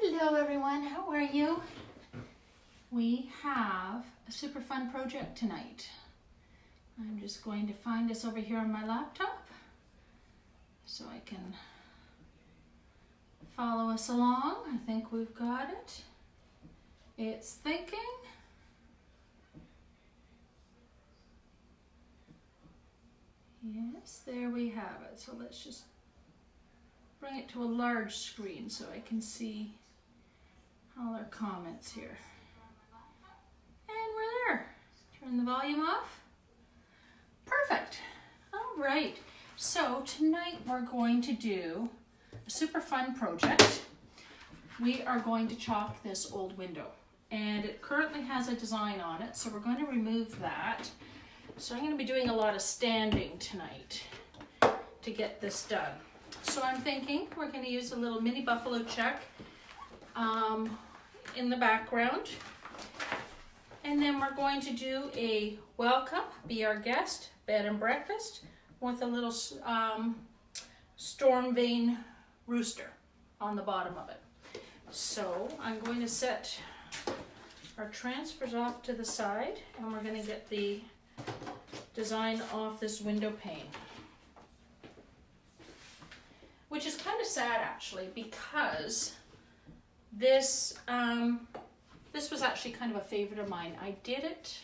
Hello everyone, how are you? We have a super fun project tonight. I'm just going to find this over here on my laptop so I can follow us along. I think we've got it. It's thinking. Yes, there we have it. So let's just bring it to a large screen so I can see all our comments here. And we're there. Turn the volume off. Perfect. All right. So tonight we're going to do a super fun project. We are going to chalk this old window, and it currently has a design on it, so we're going to remove that. So I'm going to be doing a lot of standing tonight to get this done. So I'm thinking we're going to use a little mini buffalo check in the background. And then we're going to do a welcome, be our guest, bed and breakfast with a little storm vane rooster on the bottom of it. So I'm going to set our transfers off to the side, and we're going to get the design off this window pane. Which is kind of sad actually, because this was actually kind of a favorite of mine. I did it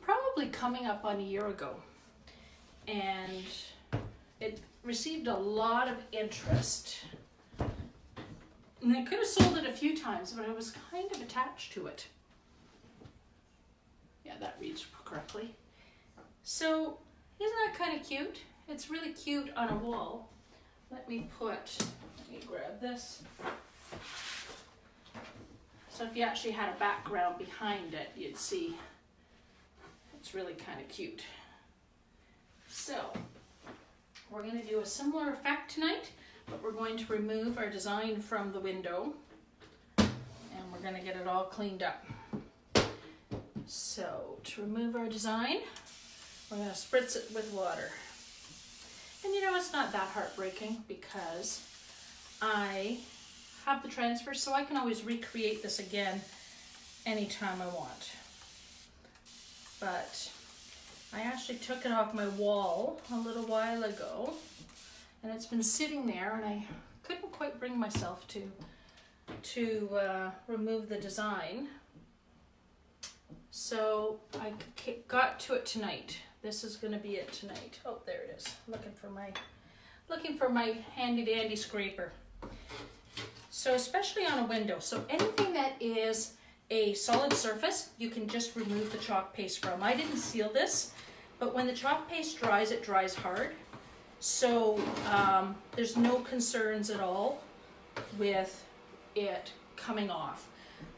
probably coming up on a year ago, and it received a lot of interest. And I could have sold it a few times, but I was kind of attached to it. Yeah, that reads correctly. So isn't that kind of cute? It's really cute on a wall. Let me grab this. So if you actually had a background behind it, you'd see it's really kind of cute. So we're going to do a similar effect tonight, but we're going to remove our design from the window, and we're going to get it all cleaned up. So to remove our design, we're going to spritz it with water. And you know, it's not that heartbreaking because I have the transfer, so I can always recreate this again anytime I want. But I actually took it off my wall a little while ago, and it's been sitting there, and I couldn't quite bring myself to remove the design. So I got to it tonight. This is going to be it tonight. Oh, there it is. Looking for my handy dandy scraper. So especially on a window. So anything that is a solid surface, you can just remove the chalk paste from. I didn't seal this, but when the chalk paste dries, it dries hard. So there's no concerns at all with it coming off.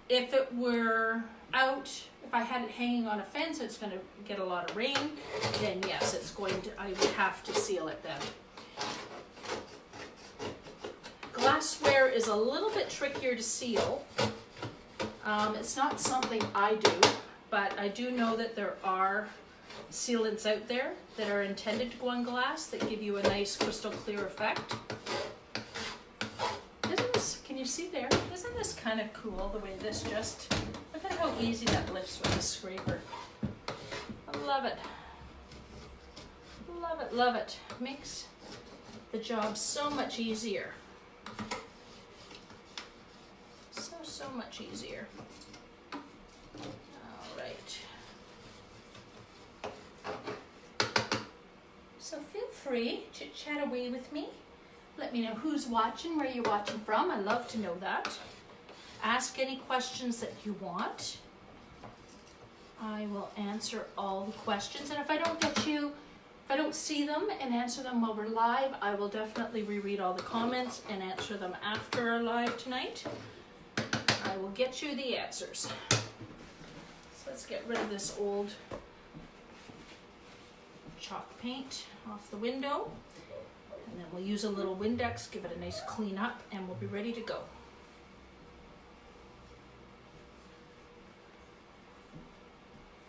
If it were out, if I had it hanging on a fence, it's going to get a lot of rain, then yes, I would have to seal it then. Glassware is a little bit trickier to seal. It's not something I do, but I do know that there are sealants out there that are intended to go on glass that give you a nice crystal clear effect. Can you see there? Isn't this kind of cool the way this just, look at how easy that lifts with this scraper. I love it. Love it, love it. Makes the job so much easier. So much easier. All right. So feel free to chat away with me. Let me know who's watching, where you're watching from. I'd love to know that. Ask any questions that you want. I will answer all the questions. And if I don't see them and answer them while we're live, I will definitely reread all the comments and answer them after our live tonight. I will get you the answers. So let's get rid of this old chalk paint off the window. And then we'll use a little Windex, give it a nice clean up, and we'll be ready to go.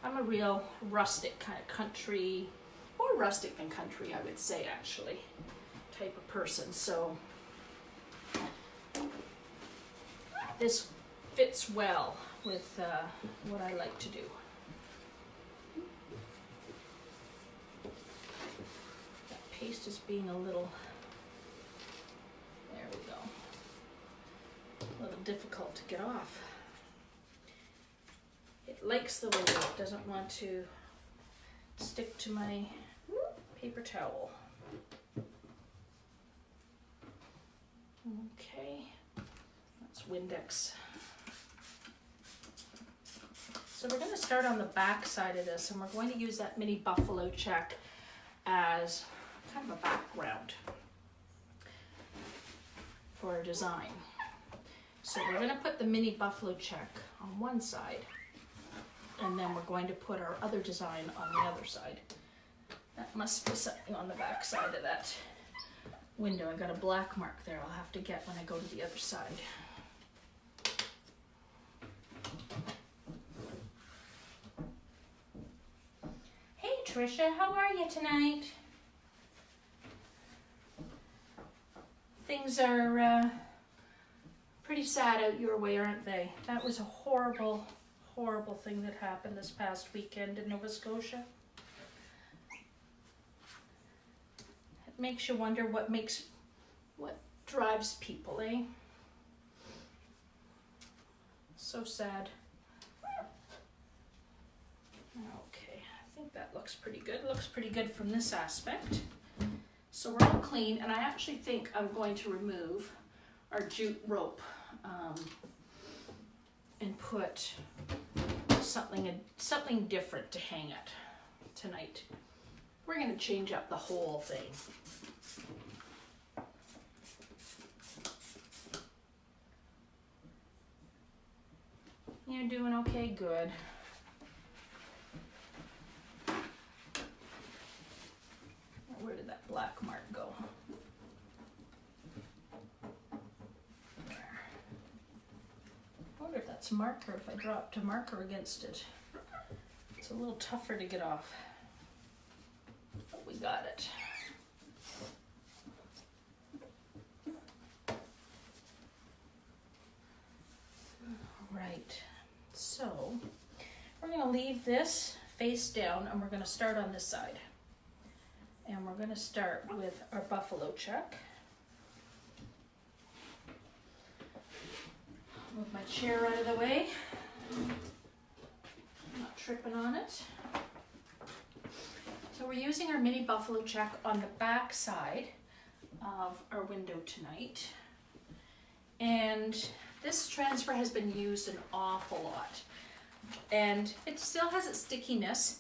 I'm a real rustic kind of country, more rustic than country, I would say actually, type of person. So this fits well with what I like to do. That paste is being a little, there we go, a little difficult to get off. It likes the window, it doesn't want to stick to my paper towel. Okay, that's Windex. So we're going to start on the back side of this, and we're going to use that mini buffalo check as kind of a background for our design. So we're going to put the mini buffalo check on one side, and then we're going to put our other design on the other side. That must be something on the back side of that window. I got a black mark there I'll have to get when I go to the other side. Hey Tricia, how are you tonight? Things are pretty sad out your way, aren't they? That was a horrible, horrible thing that happened this past weekend in Nova Scotia. Makes you wonder what drives people, eh? So sad. Okay, I think that looks pretty good. Looks pretty good from this aspect. So we're all clean, and I actually think I'm going to remove our jute rope and put something different to hang it tonight. We're going to change up the whole thing. You're doing okay? Good. Where did that black mark go? There. I wonder if that's marker, if I dropped a marker against it. It's a little tougher to get off. We got it. Right, so we're going to leave this face down, and we're going to start on this side. And we're going to start with our buffalo check. Move my chair out of the way. I'm not tripping on it. So we're using our mini buffalo check on the back side of our window tonight. And this transfer has been used an awful lot. And it still has its stickiness.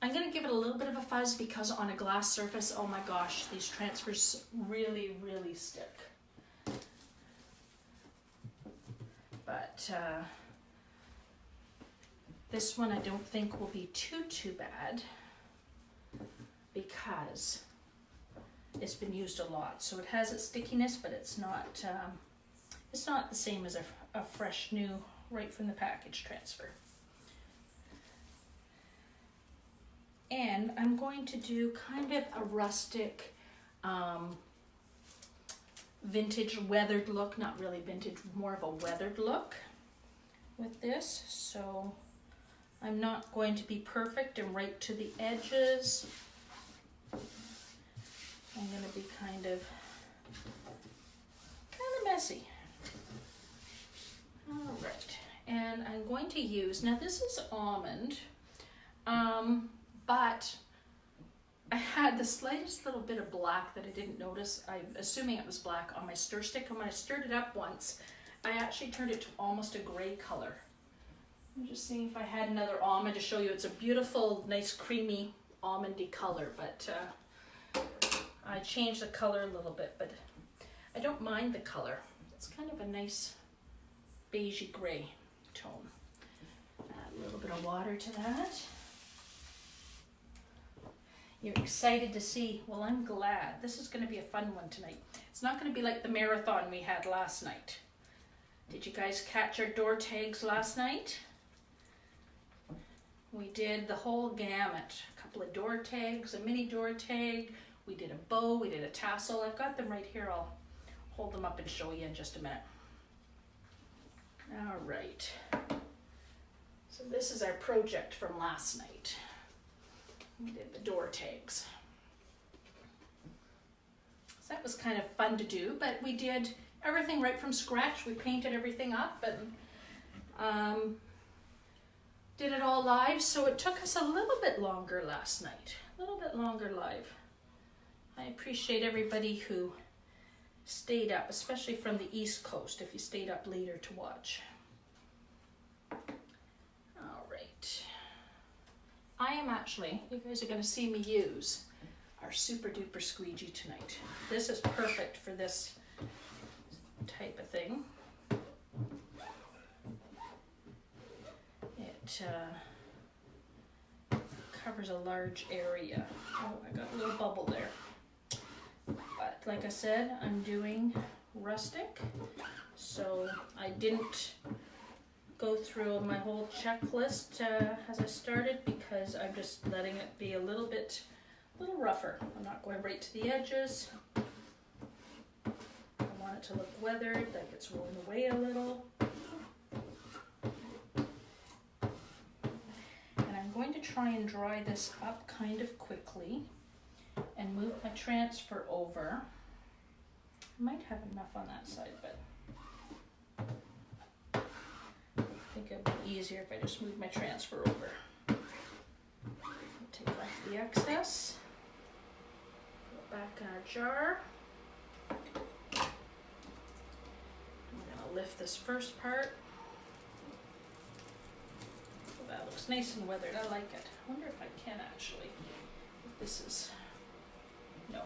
I'm going to give it a little bit of a fuzz because on a glass surface, oh my gosh, these transfers really, really stick. But this one I don't think will be too bad, because it's been used a lot. So it has its stickiness, but it's not the same as a fresh new, right from the package transfer. And I'm going to do kind of a rustic, vintage weathered look, not really vintage, more of a weathered look with this. So I'm not going to be perfect and right to the edges. I'm going to be kind of messy. All right, and I'm going to use, now this is almond, but I had the slightest little bit of black that I didn't notice. I'm assuming it was black on my stir stick, and when I stirred it up once, I actually turned it to almost a gray color. I'm just seeing if I had another almond to show you. It's a beautiful, nice, creamy, almondy color, but I changed the color a little bit, but I don't mind the color. It's kind of a nice beigey gray tone. Add a little bit of water to that. You're excited to see. Well, I'm glad. This is going to be a fun one tonight. It's not going to be like the marathon we had last night. Did you guys catch our door tags last night? We did the whole gamut. A couple of door tags, a mini door tag. We did a bow, we did a tassel. I've got them right here. I'll hold them up and show you in just a minute. All right. So this is our project from last night. We did the door tags. So that was kind of fun to do, but we did everything right from scratch. We painted everything up and did it all live, so it took us a little bit longer last night. A little bit longer live. I appreciate everybody who stayed up, especially from the East Coast, if you stayed up later to watch. All right. I am actually, you guys are going to see me use our super duper squeegee tonight. This is perfect for this type of thing. It covers a large area. Oh, I got a little bubble there. But like I said, I'm doing rustic, so I didn't go through my whole checklist as I started because I'm just letting it be a little rougher. I'm not going right to the edges. I want it to look weathered, like it's worn away a little. And I'm going to try and dry this up kind of quickly and move my transfer over. I might have enough on that side, but I think it'll be easier if I just move my transfer over. Take off the excess. Put it back in our jar. I'm gonna lift this first part. So that looks nice and weathered. I like it. I wonder if I can actually. If this is no.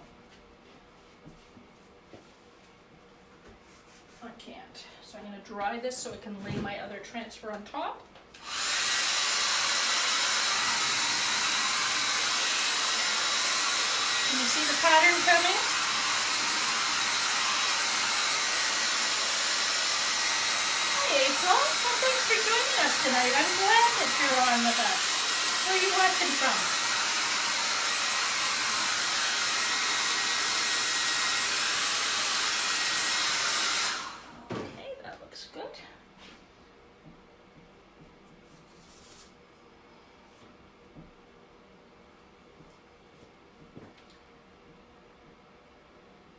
I can't. So I'm going to dry this so I can lay my other transfer on top. Can you see the pattern coming? Hi April. Well, thanks for joining us tonight. I'm glad that you're on with us. Where are you watching from? Good.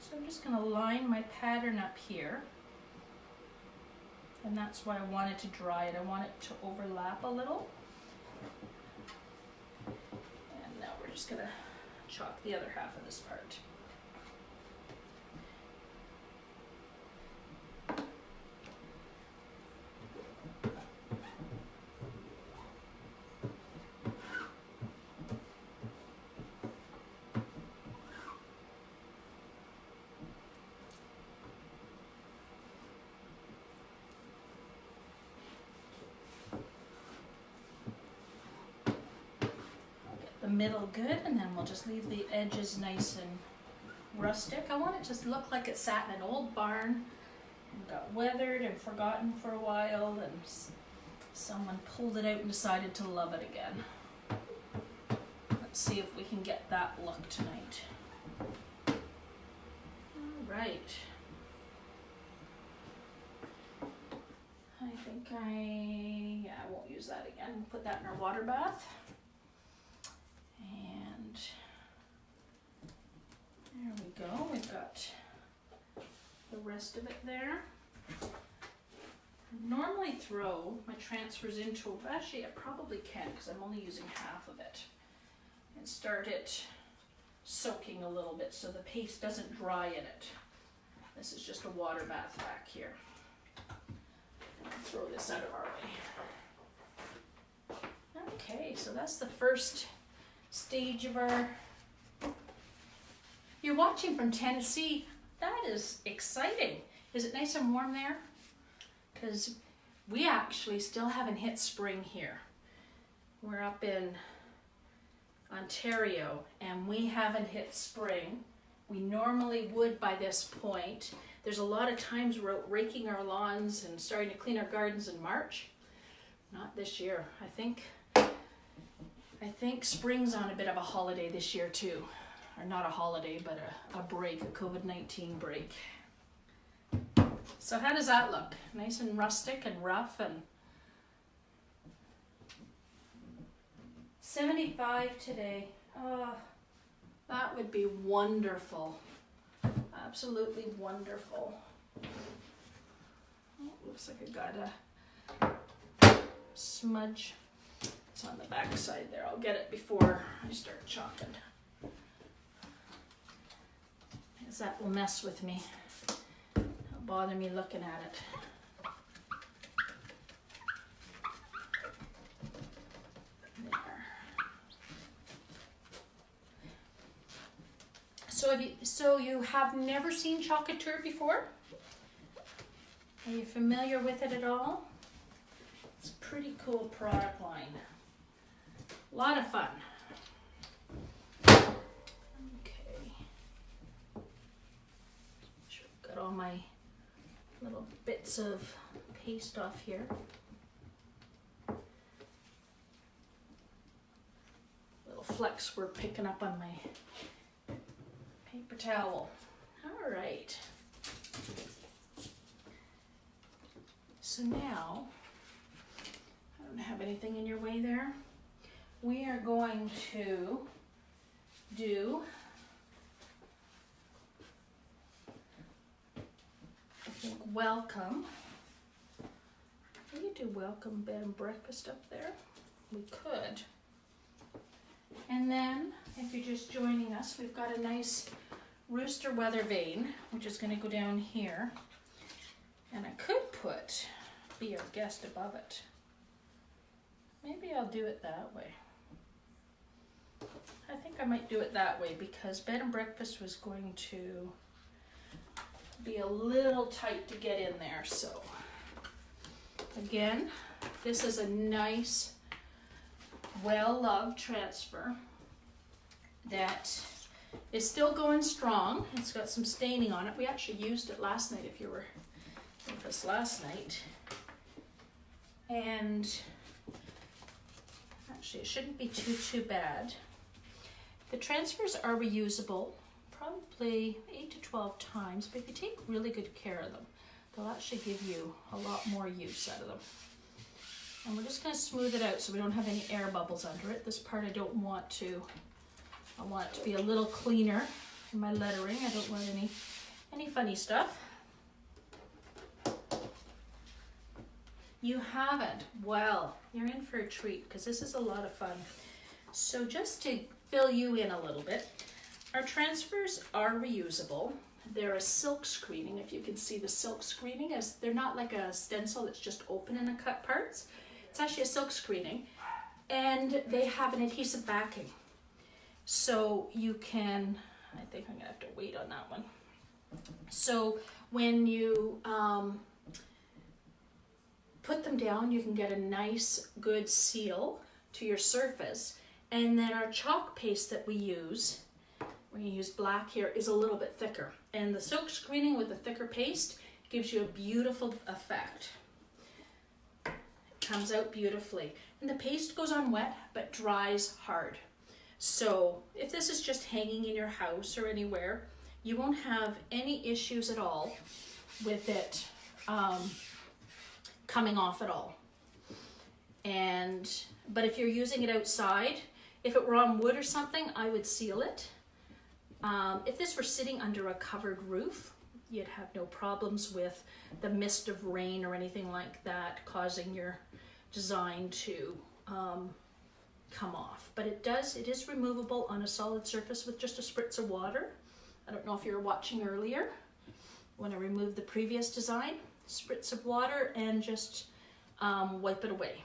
So I'm just going to line my pattern up here, and that's why I wanted to dry it. I want it to overlap a little, and now we're just going to chalk the other half of this part. The middle good, and then we'll just leave the edges nice and rustic. I want it to look like it sat in an old barn and got weathered and forgotten for a while, and someone pulled it out and decided to love it again. Let's see if we can get that look tonight. All right. I think I won't use that again. We'll put that in our water bath. And there we go. We've got the rest of it there. I normally throw my transfers into, actually I probably can because I'm only using half of it, and start it soaking a little bit so the paste doesn't dry in it. This is just a water bath back here. I'll throw this out of our way. Okay, so that's the first stage of our, you're watching from Tennessee. That is exciting. Is it nice and warm there? Because we actually still haven't hit spring here. We're up in Ontario and we haven't hit spring. We normally would by this point. There's a lot of times we're out raking our lawns and starting to clean our gardens in March. Not this year. I think spring's on a bit of a holiday this year too. Or not a holiday, but a break, a COVID-19 break. So how does that look? Nice and rustic and rough and 75 today. Oh, that would be wonderful. Absolutely wonderful. Oh, looks like I got a smudge. It's on the back side there. I'll get it before I start chalking. Because that will mess with me. It'll bother me looking at it. So you have never seen Chalk Couture before? Are you familiar with it at all? It's a pretty cool product line. A lot of fun. Okay. Sure, got all my little bits of paste off here. Little flecks we're picking up on my paper towel. All right. So now, I don't have anything in your way there. We are going to do, I think, welcome. We could do welcome bed and breakfast up there. We could. And then, if you're just joining us, we've got a nice rooster weather vane, which is going to go down here. And I could put Be Our Guest above it. Maybe I'll do it that way. I think I might do it that way because bed and breakfast was going to be a little tight to get in there. So again, this is a nice, well-loved transfer that is still going strong. It's got some staining on it. We actually used it last night if you were with us last night. And actually it shouldn't be too bad. The transfers are reusable probably 8 to 12 times, but if you take really good care of them, they'll actually give you a lot more use out of them. And we're just going to smooth it out so we don't have any air bubbles under it. This part I don't want to. I want it to be a little cleaner in my lettering. I don't want any funny stuff. You haven't? Well, you're in for a treat because this is a lot of fun. So just to fill you in a little bit, our transfers are reusable. They're a silk screening. If you can see the silk screening, as they're not like a stencil that's just open in the cut parts. It's actually a silk screening, and they have an adhesive backing. So you can, I think I'm gonna have to wait on that one. So when you put them down, you can get a nice, good seal to your surface. And then our chalk paste that we use, we're gonna use black here, is a little bit thicker. And the silk screening with the thicker paste gives you a beautiful effect. It comes out beautifully. And the paste goes on wet, but dries hard. So if this is just hanging in your house or anywhere, you won't have any issues at all with it coming off at all. But if you're using it outside, if it were on wood or something, I would seal it. If this were sitting under a covered roof, you'd have no problems with the mist of rain or anything like that causing your design to come off. But it is removable on a solid surface with just a spritz of water. I don't know if you were watching earlier when I removed the previous design. Spritz of water and just wipe it away.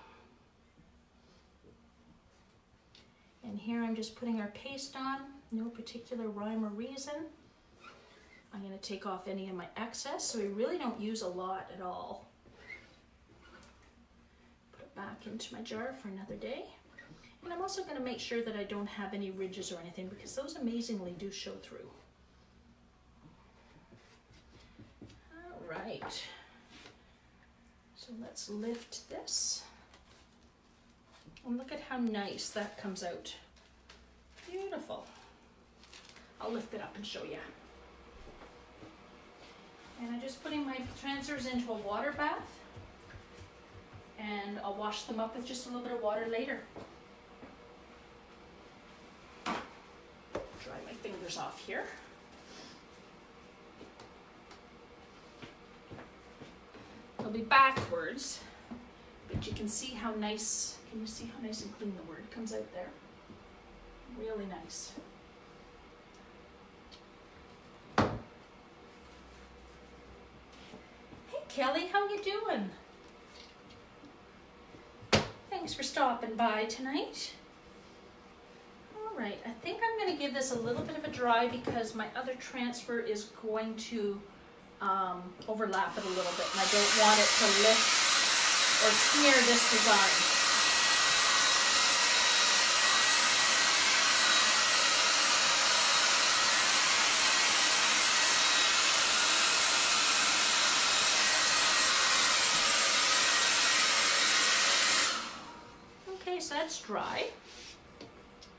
And here I'm just putting our paste on, no particular rhyme or reason. I'm going to take off any of my excess, so we really don't use a lot at all. Put it back into my jar for another day. And I'm also going to make sure that I don't have any ridges or anything because those amazingly do show through. All right. So let's lift this. And look at how nice that comes out. Beautiful. I'll lift it up and show you. And I'm just putting my the transfers into a water bath, and I'll wash them up with just a little bit of water later. Dry my fingers off here. It'll be backwards, but you can see how nice, can you see how nice and clean the word comes out there? Really nice. Hey Kelly, how you doing? Thanks for stopping by tonight. All right, I think I'm going to give this a little bit of a dry because my other transfer is going to overlap it a little bit, and I don't want it to lift or smear this design. Okay, so that's dry.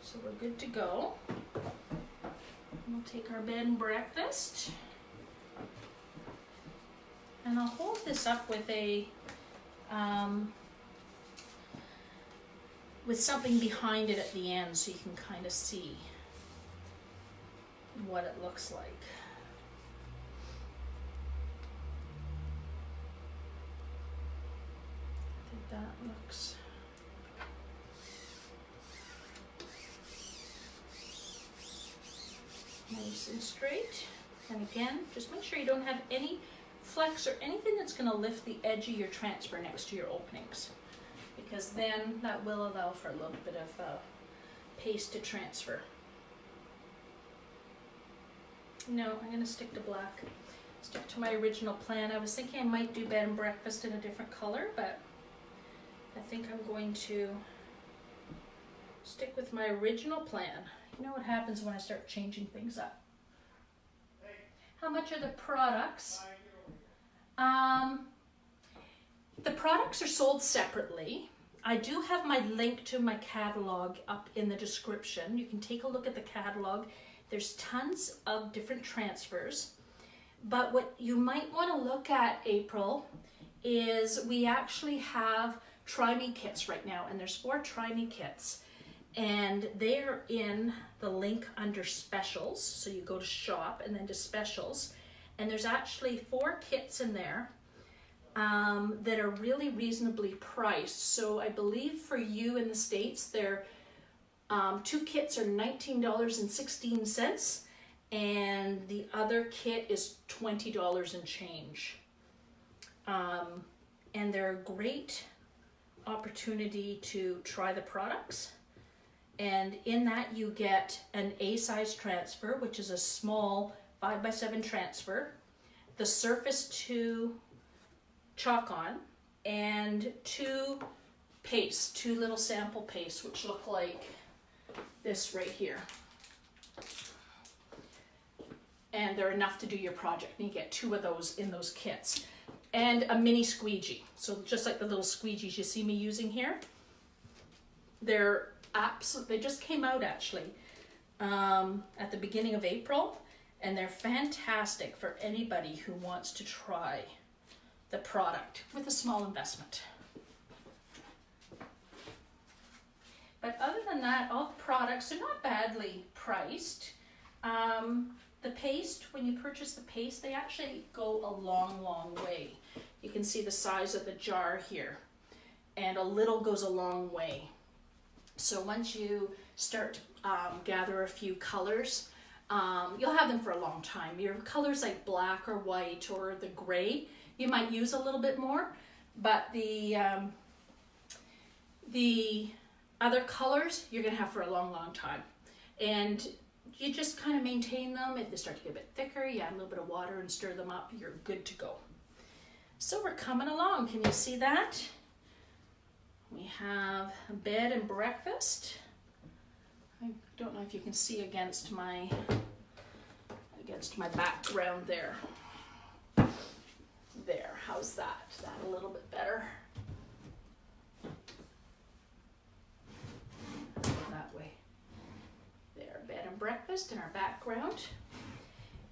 So we're good to go. We'll take our bed and breakfast. And I'll hold this up with a with something behind it at the end so you can kind of see what it looks like. I think that looks nice and straight. And again, just make sure you don't have any flex or anything that's going to lift the edge of your transfer next to your openings, because then that will allow for a little bit of paste to transfer. No, I'm going to stick to black. Stick to my original plan. I was thinking I might do bed and breakfast in a different color, but I think I'm going to stick with my original plan. You know what happens when I start changing things up. How much are the products? The products are sold separately. I do have my link to my catalog up in the description. You can take a look at the catalog. There's tons of different transfers. But what you might want to look at, April, is we actually have Try Me kits right now, and there's 4 Try Me kits. And they're in the link under specials. So you go to shop and then to specials. And there's actually 4 kits in there that are really reasonably priced. So I believe for you in the States, they're 2 kits are $19.16, and the other kit is $20 and change. And they're a great opportunity to try the products. And in that you get an A-size transfer, which is a small 5x7 transfer, the surface to chalk on, and 2 pastes, 2 little sample pastes, which look like this right here. And they're enough to do your project. And you get 2 of those in those kits. And a mini squeegee. So just like the little squeegees you see me using here. They're absolutely, they just came out actually at the beginning of April. And they're fantastic for anybody who wants to try the product with a small investment. But other than that, all the products are not badly priced. The paste, when you purchase the paste, they actually go a long, long way. You can see the size of the jar here, and a little goes a long way. So once you start to gather a few colors, you'll have them for a long time. Your colors like black or white or the gray, you might use a little bit more, but the other colors you're gonna have for a long, long time. And you just kind of maintain them. If they start to get a bit thicker, you add a little bit of water and stir them up, you're good to go. So we're coming along, can you see that? We have a bed and breakfast. I don't know if you can see against my background there. There, how's that? Is that a little bit better? That way. There, bed and breakfast in our background.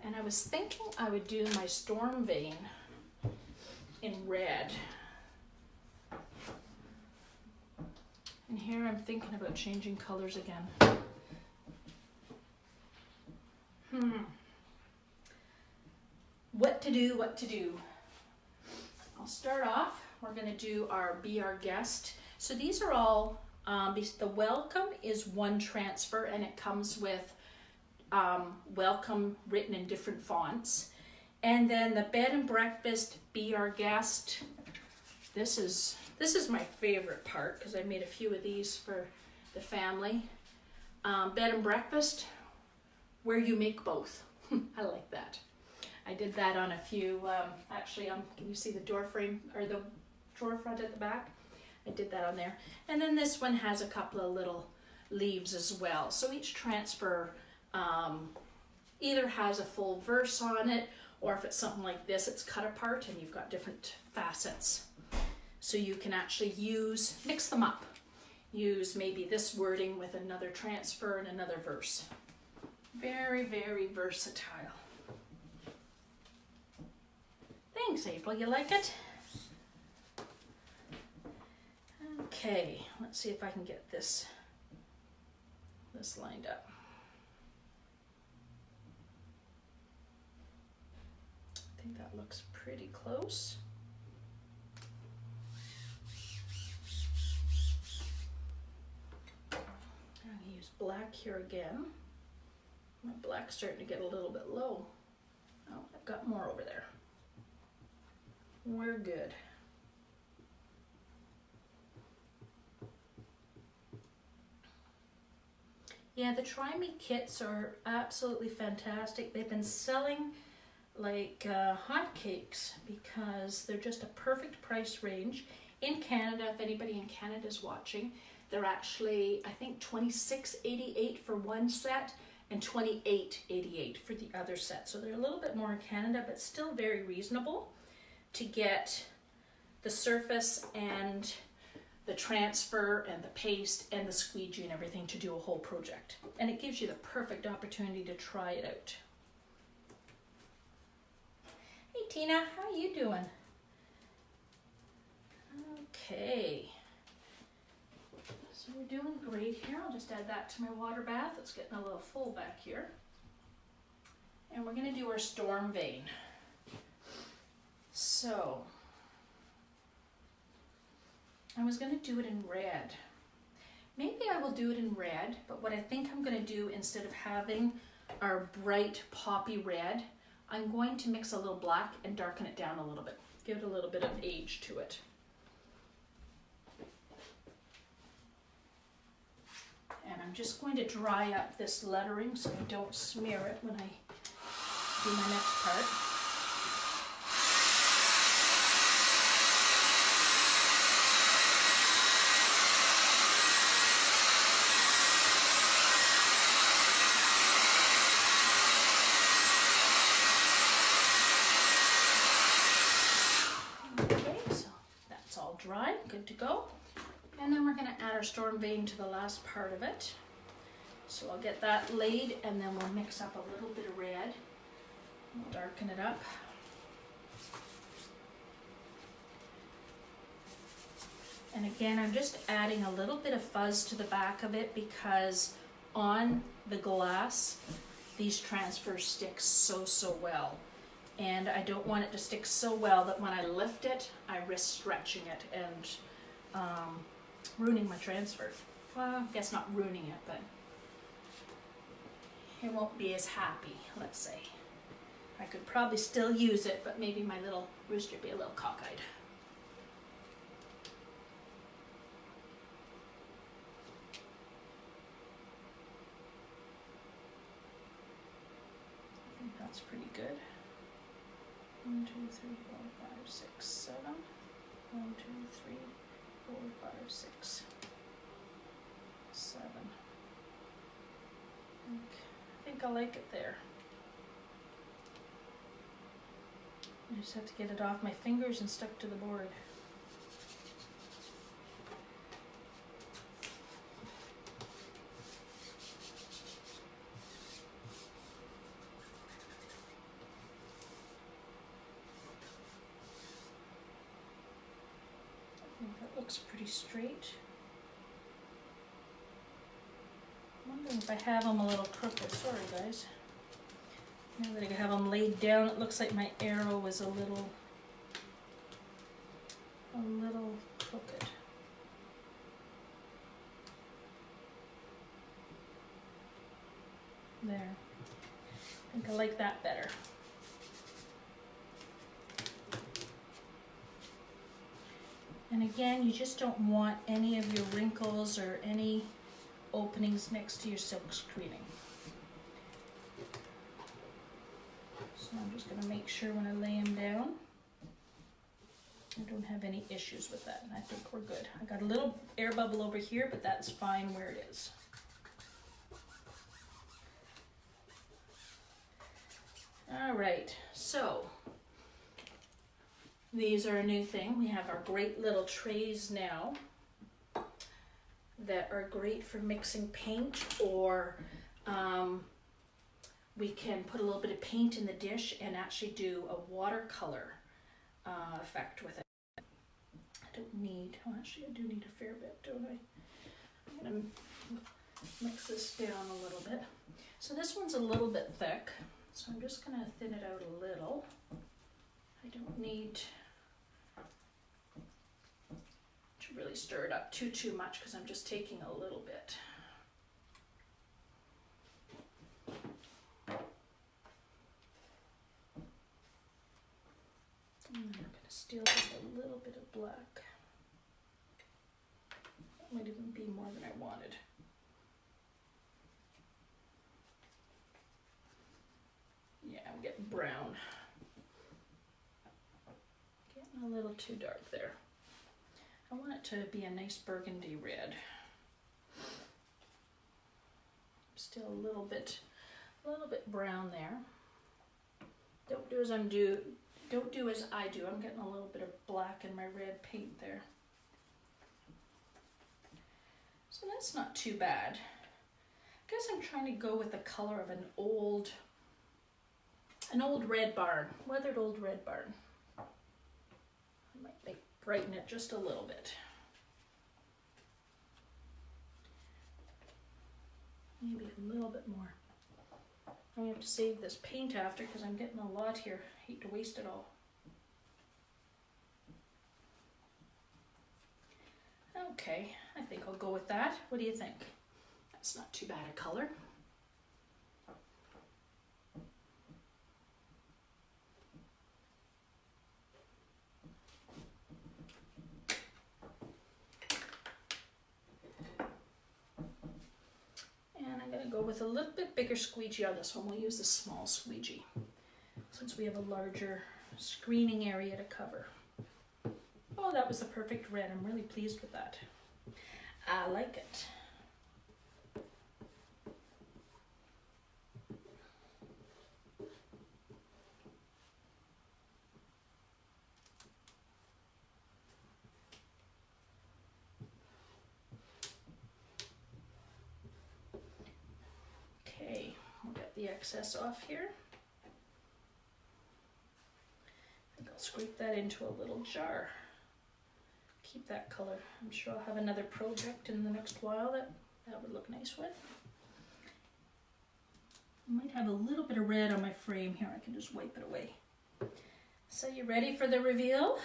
And I was thinking I would do my storm vane in red. And here I'm thinking about changing colors again. What to do, what to do. I'll start off, we're gonna do our Be Our Guest. So these are all, the welcome is one transfer and it comes with welcome written in different fonts. And then the bed and breakfast, Be Our Guest. This is my favorite part because I made a few of these for the family. Bed and breakfast, where you make both. I like that. I did that on a few, actually, can you see the door frame or the drawer front at the back? I did that on there. And then this one has a couple of little leaves as well. So each transfer either has a full verse on it, or if it's something like this, it's cut apart and you've got different facets. So you can actually mix them up. Use maybe this wording with another transfer and another verse. Very, very versatile. Thanks, April. You like it? Okay, let's see if I can get this lined up. I think that looks pretty close. I'm going to use black here again. My black's starting to get a little bit low. Oh, I've got more over there. We're good. Yeah, the Try Me kits are absolutely fantastic. They've been selling like hotcakes because they're just a perfect price range. In Canada, if anybody in Canada is watching, they're actually, I think, $26.88 for one set and $28.88 for the other set. So they're a little bit more in Canada, but still very reasonable to get the surface and the transfer and the paste and the squeegee and everything to do a whole project. And it gives you the perfect opportunity to try it out. Hey Tina, how you doing? Okay. So we're doing great here. I'll just add that to my water bath. It's getting a little full back here. And we're gonna do our storm vane. So, I was going to do it in red. Maybe I will do it in red, but what I think I'm going to do instead of having our bright poppy red, I'm going to mix a little black and darken it down a little bit. Give it a little bit of age to it. And I'm just going to dry up this lettering so I don't smear it when I do my next part. Dry, good to go. And then we're going to add our storm vane to the last part of it. So I'll get that laid and then we'll mix up a little bit of red. We'll darken it up. And again, I'm just adding a little bit of fuzz to the back of it because on the glass, these transfers stick so well. And I don't want it to stick so well that when I lift it, I risk stretching it and ruining my transfer. Well, I guess not ruining it, but it won't be as happy, let's say. I could probably still use it, but maybe my little rooster be a little cockeyed. I think that's pretty good. 1, 2, 3, 4, 5, 6, 7. 1, 2, 3, 4, 5, 6, 7. I think I like it there. I just have to get it off my fingers and stuck to the board. think that looks pretty straight. I'm wondering if I have them a little crooked. Sorry guys. Now that I have them laid down, it looks like my arrow is a little crooked. There. I think I like that better. And again, you just don't want any of your wrinkles or any openings next to your silk screening. So I'm just going to make sure when I lay them down, I don't have any issues with that, and I think we're good. I got a little air bubble over here, but that's fine where it is. All right, so these are a new thing. We have our great little trays now that are great for mixing paint, or we can put a little bit of paint in the dish and actually do a watercolor effect with it. I don't need, oh actually I do need a fair bit, don't I? I'm going to mix this down a little bit. So this one's a little bit thick, so I'm just going to thin it out a little. I don't need to really stir it up too much because I'm just taking a little bit. And I'm going to steal just a little bit of black. That might even be more than I wanted. Yeah, I'm getting brown. Getting a little too dark there. I want it to be a nice burgundy red. Still a little bit brown there. Don't do as I do. I'm getting a little bit of black in my red paint there. So that's not too bad. I guess I'm trying to go with the color of an old red barn, weathered old red barn. I might brighten it just a little bit. Maybe a little bit more. I have to save this paint after because I'm getting a lot here. I hate to waste it all. Okay, I think I'll go with that. What do you think? That's not too bad a color. And I'm going to go with a little bit bigger squeegee on this one. We'll use the small squeegee since we have a larger screening area to cover. Oh, that was the perfect red. I'm really pleased with that. I like it. Okay, we'll get the excess off here. I think I'll scrape that into a little jar. Keep that color. I'm sure I'll have another project in the next while that would look nice with. I might have a little bit of red on my frame here. I can just wipe it away. So you ready for the reveal?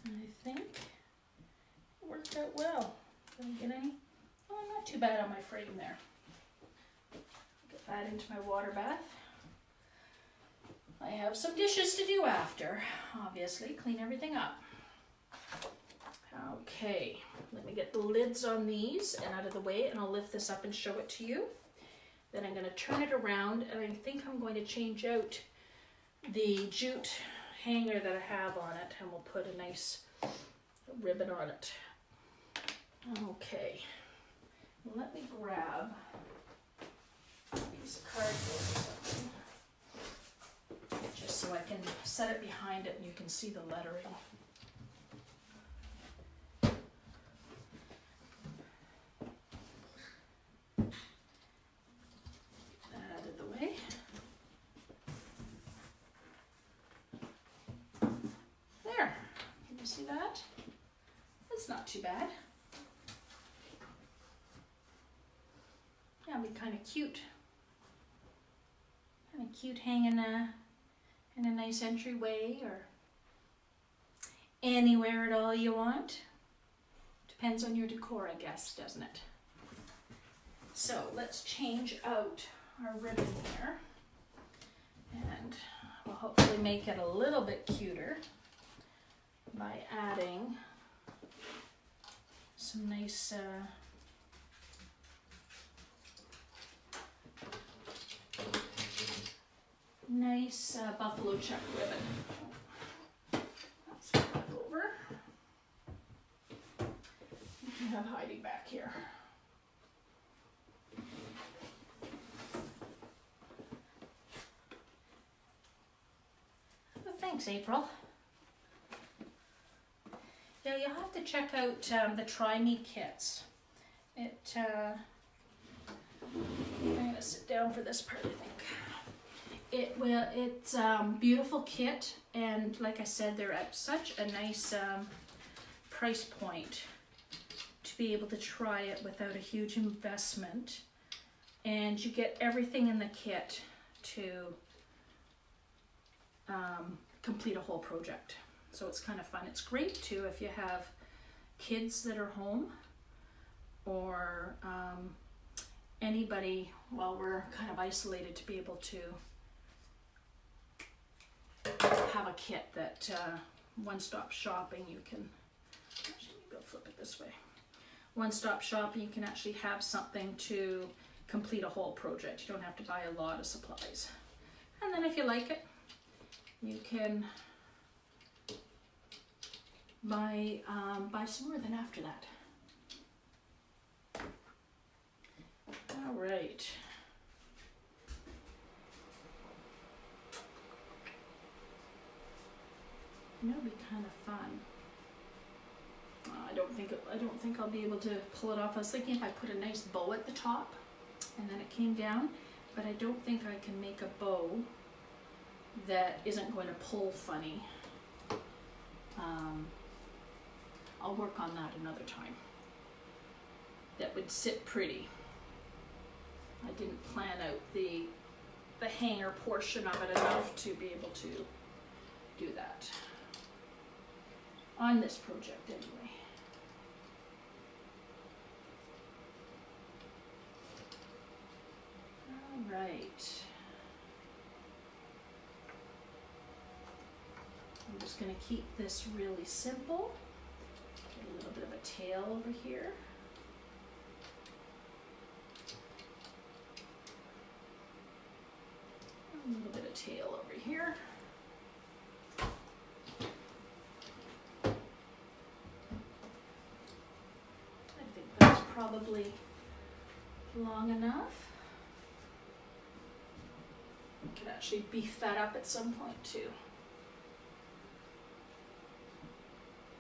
I think it worked out well. Did I get any? Oh, not too bad on my frame there. Get that into my water bath. I have some dishes to do after, obviously, clean everything up. Okay, let me get the lids on these and out of the way, and I'll lift this up and show it to you. Then I'm going to turn it around, and I think I'm going to change out the jute hanger that I have on it, and we'll put a nice ribbon on it. Okay. Let me grab a piece of cardboard or something, just so I can set it behind it and you can see the lettering. See that? That's not too bad. That'd be kind of cute. Kind of cute hanging in a nice entryway or anywhere at all you want. Depends on your decor, I guess, doesn't it? So let's change out our ribbon here. And we'll hopefully make it a little bit cuter by adding some nice buffalo check ribbon. Let's put that over. You can have Heidi back here. Oh, thanks, April. Yeah, you'll have to check out the Try Me kits. I'm gonna sit down for this part, I think. It's beautiful kit, and like I said, they're at such a nice price point to be able to try it without a huge investment, and you get everything in the kit to complete a whole project. So it's kind of fun. It's great too if you have kids that are home, or anybody while we're kind of isolated, to be able to have a kit that one-stop shopping. You can actually, maybe I'll flip it this way. One-stop shopping, you can actually have something to complete a whole project. You don't have to buy a lot of supplies. And then if you like it, you can buy some more then after that. All right. It'll be kind of fun. I don't think I'll be able to pull it off. I was thinking if I put a nice bow at the top and then it came down, but I don't think I can make a bow that isn't going to pull funny. I'll work on that another time. That would sit pretty. I didn't plan out the hanger portion of it enough to be able to do that on this project anyway. All right. I'm just going to keep this really simple. Get a little bit of a tail over here. A little bit of tail over here. I think that's probably long enough. We could actually beef that up at some point too.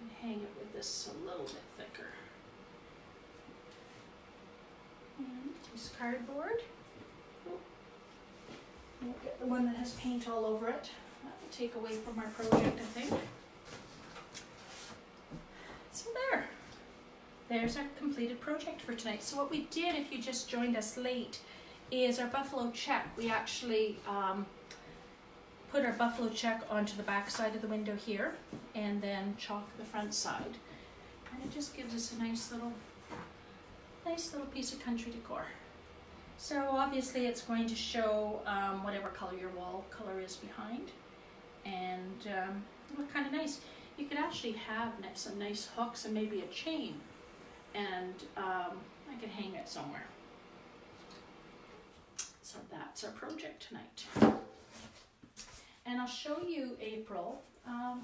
And hang it with this a little bit thicker. And this cardboard. We'll get the one that has paint all over it. That will take away from our project, I think. So there's our completed project for tonight. So what we did, if you just joined us late, is our buffalo check. We actually put our buffalo check onto the back side of the window here, and then chalk the front side. And it just gives us a nice little piece of country decor. So obviously it's going to show whatever color your wall color is behind, and it'll look kind of nice. You could actually have some nice hooks and maybe a chain, and I could hang it somewhere. So that's our project tonight. And I'll show you, April, a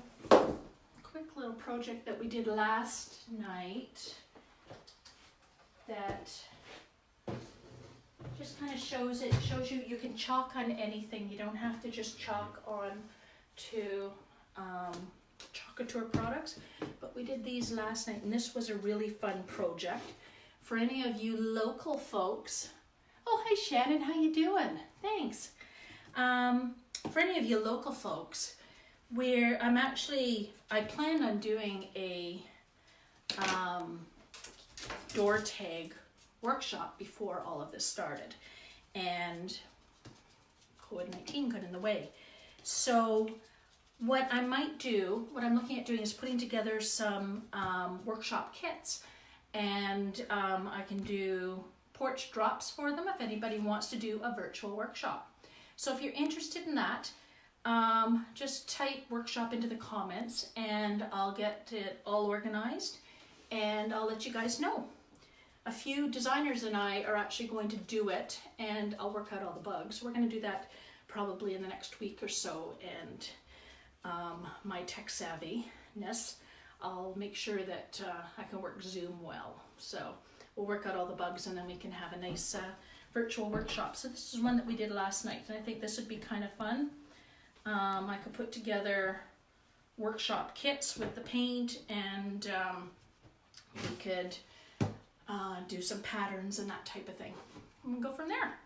quick little project that we did last night that just kind of shows you you can chalk on anything. You don't have to just chalk on to Chocolatour products, but we did these last night, and this was a really fun project for any of you local folks. Oh, hi Shannon, how you doing? Thanks. For any of you local folks, where I plan on doing a door tag workshop before all of this started, and COVID-19 got in the way. So what I'm looking at doing is putting together some workshop kits, and I can do porch drops for them if anybody wants to do a virtual workshop. So if you're interested in that, just type workshop into the comments and I'll get it all organized and I'll let you guys know. A few designers and I are actually going to do it, and I'll work out all the bugs. We're going to do that probably in the next week or so, and my tech savviness, I'll make sure that I can work Zoom well. So we'll work out all the bugs and then we can have a nice virtual workshop. So this is one that we did last night, and I think this would be kind of fun. I could put together workshop kits with the paint, and we could do some patterns and that type of thing. And we'll go from there.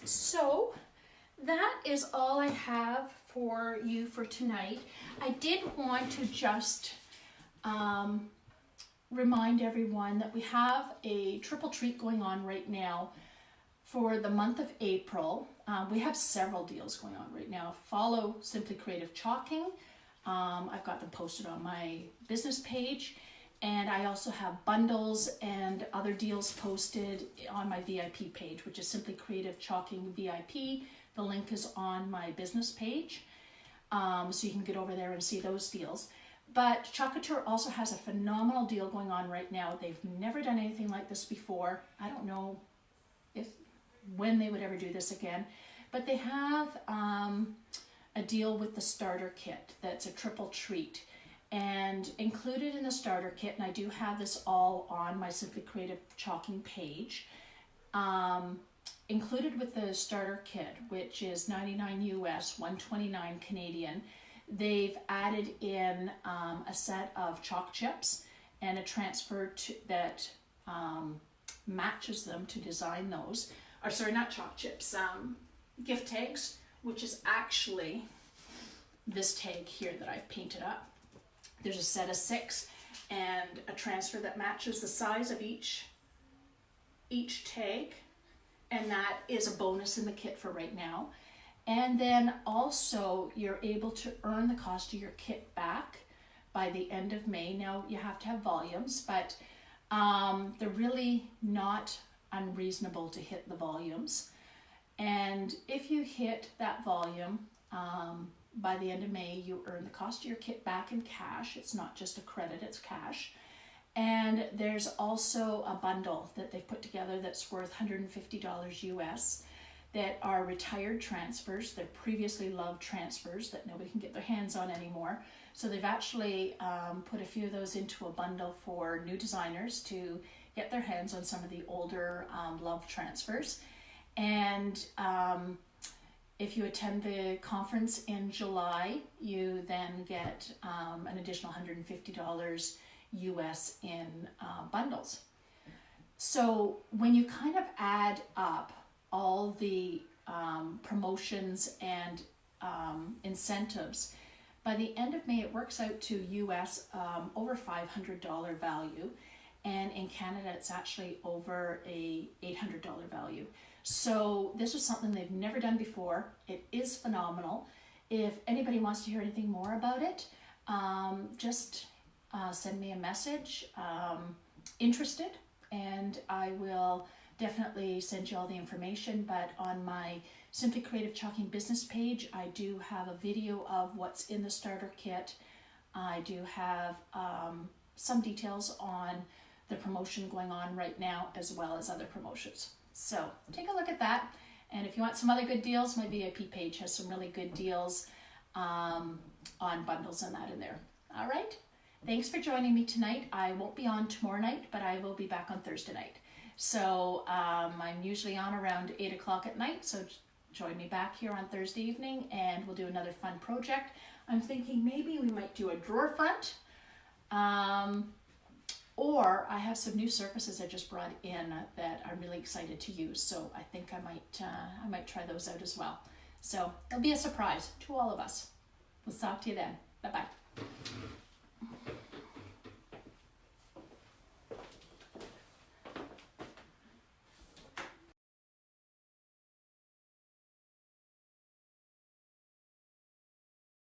So that is all I have for you for tonight. I did want to just remind everyone that we have a triple treat going on right now for the month of April. We have several deals going on right now. Follow Simply Creative Chalking. I've got them posted on my business page, and I also have bundles and other deals posted on my VIP page, which is Simply Creative Chalking VIP. The link is on my business page, so you can get over there and see those deals. But Chalk Couture also has a phenomenal deal going on right now. They've never done anything like this before. I don't know when they would ever do this again, but they have a deal with the starter kit that's a triple treat. And included in the starter kit, and I do have this all on my Simply Creative Chalking page, included with the starter kit, which is $99 US, $129 Canadian, they've added in a set of chalk chips and a transfer that matches them to design those. Or sorry, not chalk chips, gift tags, which is actually this tag here that I've painted up. There's a set of 6 and a transfer that matches the size of each tag, and that is a bonus in the kit for right now. And then also you're able to earn the cost of your kit back by the end of May. Now you have to have volumes, but they're really not unreasonable to hit the volumes. And if you hit that volume, by the end of May, you earn the cost of your kit back in cash. It's not just a credit, it's cash. And there's also a bundle that they've put together that's worth $150 US that are retired transfers. They're previously loved transfers that nobody can get their hands on anymore. So they've actually put a few of those into a bundle for new designers to get their hands on some of the older loved transfers. And if you attend the conference in July, you then get an additional $150 US in bundles. So when you kind of add up all the promotions and incentives, by the end of May it works out to US over $500 value, and in Canada it's actually over a $800 value. So this is something they've never done before. It is phenomenal. If anybody wants to hear anything more about it, just send me a message, interested, and I will definitely send you all the information. But on my Simply Creative Chalking business page, I do have a video of what's in the starter kit. I do have some details on the promotion going on right now, as well as other promotions. So take a look at that. And if you want some other good deals, my VIP page has some really good deals on bundles and that in there. All right. Thanks for joining me tonight. I won't be on tomorrow night, but I will be back on Thursday night. So I'm usually on around 8 o'clock at night. So join me back here on Thursday evening and we'll do another fun project. I'm thinking maybe we might do a drawer front. Or I have some new surfaces I just brought in that I'm really excited to use. So I think I might try those out as well. So it'll be a surprise to all of us. We'll talk to you then. Bye-bye.